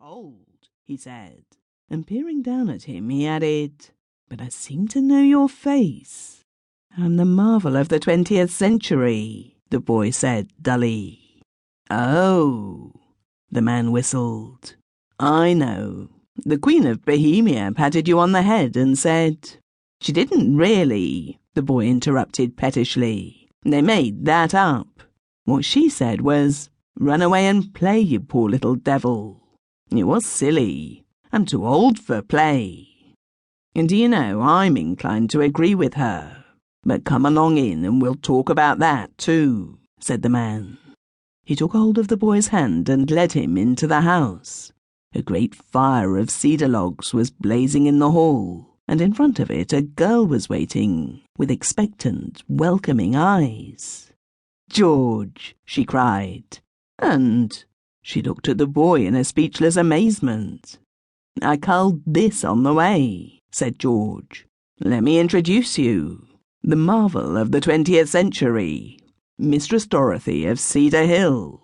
cold," he said, and peering down at him he added, "But I seem to know your face." "I'm the marvel of the 20th century," the boy said dully. "Oh," the man whistled. "I know. The Queen of Bohemia patted you on the head and said—" "She didn't really," the boy interrupted pettishly. "They made that up. What she said was, 'Run away and play, you poor little devil.' It was silly. I'm too old for play. And do you know, I'm inclined to agree with her. But come along in and we'll talk about that too," said the man. He took hold of the boy's hand and led him into the house. A great fire of cedar logs was blazing in the hall, and in front of it a girl was waiting, with expectant, welcoming eyes. "George!" she cried. And she looked at the boy in a speechless amazement. "I culled this on the way," said George. "Let me introduce you. The marvel of the 20th century, Mistress Dorothy of Cedar Hill."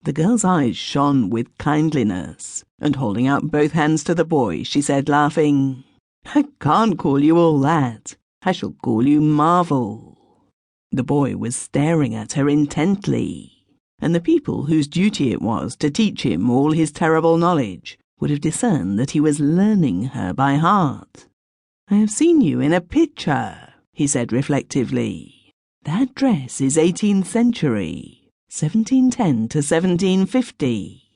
The girl's eyes shone with kindliness, and holding out both hands to the boy, she said, laughing, "I can't call you all that. I shall call you Marvel." The boy was staring at her intently, and the people whose duty it was to teach him all his terrible knowledge would have discerned that he was learning her by heart. "I have seen you in a picture," he said reflectively. "That dress is 18th century. 1710 to 1750.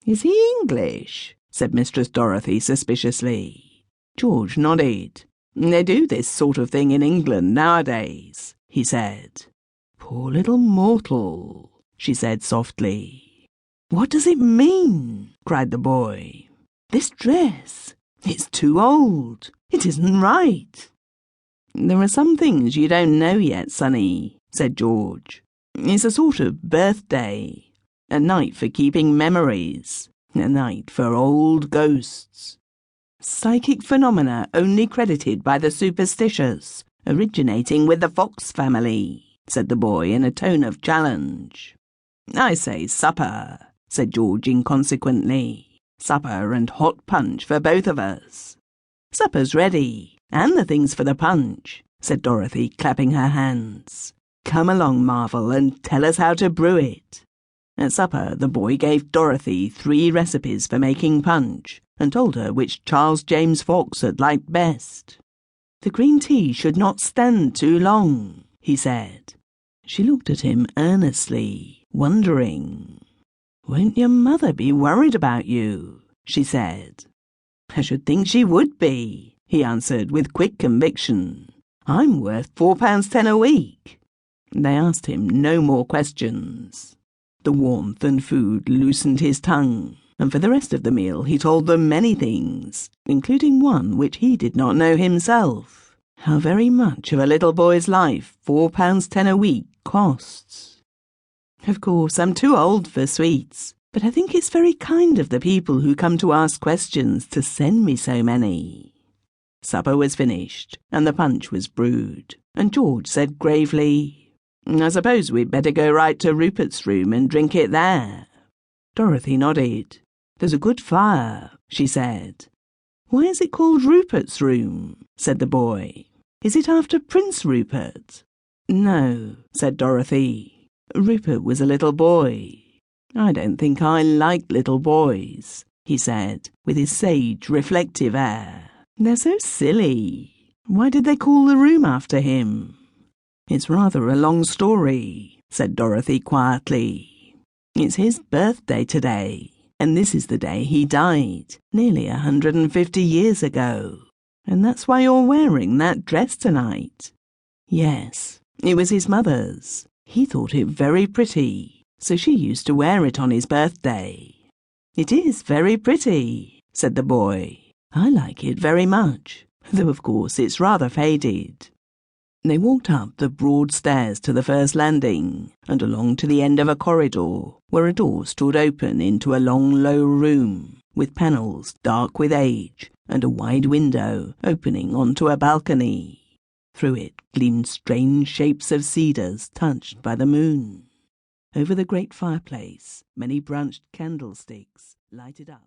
"Is he English?" said Mistress Dorothy suspiciously. George nodded. "They do this sort of thing in England nowadays," he said. "Poor little mortal," she said softly. "What does it mean?" cried the boy. "This dress, it's too old. It isn't right." "There are some things you don't know yet, Sonny," said George. "It's a sort of birthday, a night for keeping memories, a night for old ghosts. Psychic phenomena only credited by the superstitious, originating with the Fox family," said the boy in a tone of challenge. "I say supper," said George inconsequently. "Supper and hot punch for both of us." "Supper's ready, and the things for the punch," said Dorothy, clapping her hands. "Come along, Marvel, and tell us how to brew it." At supper, the boy gave Dorothy 3 recipes for making punch, and told her which Charles James Fox had liked best. "The green tea should not stand too long," he said. She looked at him earnestly, wondering. "Won't your mother be worried about you?" she said. "I should think she would be," he answered with quick conviction. "I'm worth £4.10 a week." They asked him no more questions. The warmth and food loosened his tongue, and for the rest of the meal he told them many things, including one which he did not know himself: how very much of a little boy's life £4.10 a week costs. "Of course, I'm too old for sweets, but I think it's very kind of the people who come to ask questions to send me so many." Supper was finished, and the punch was brewed, and George said gravely, "I suppose we'd better go right to Rupert's room and drink it there." Dorothy nodded. "There's a good fire," she said. "Why is it called Rupert's room?" said the boy. "Is it after Prince Rupert?" "No," said Dorothy. "Rupert was a little boy." "I don't think I like little boys," he said, with his sage, reflective air. "They're so silly. Why did they call the room after him?" "It's rather a long story," said Dorothy quietly. "It's his birthday today, and this is the day he died, nearly 150 years ago. And that's why you're wearing that dress tonight." "Yes, it was his mother's. He thought it very pretty, so she used to wear it on his birthday." "It is very pretty," said the boy. "I like it very much, though of course it's rather faded." They walked up the broad stairs to the first landing, and along to the end of a corridor, where a door stood open into a long, low room, with panels dark with age, and a wide window opening onto a balcony. Through it gleamed strange shapes of cedars touched by the moon. Over the great fireplace, many branched candlesticks lighted up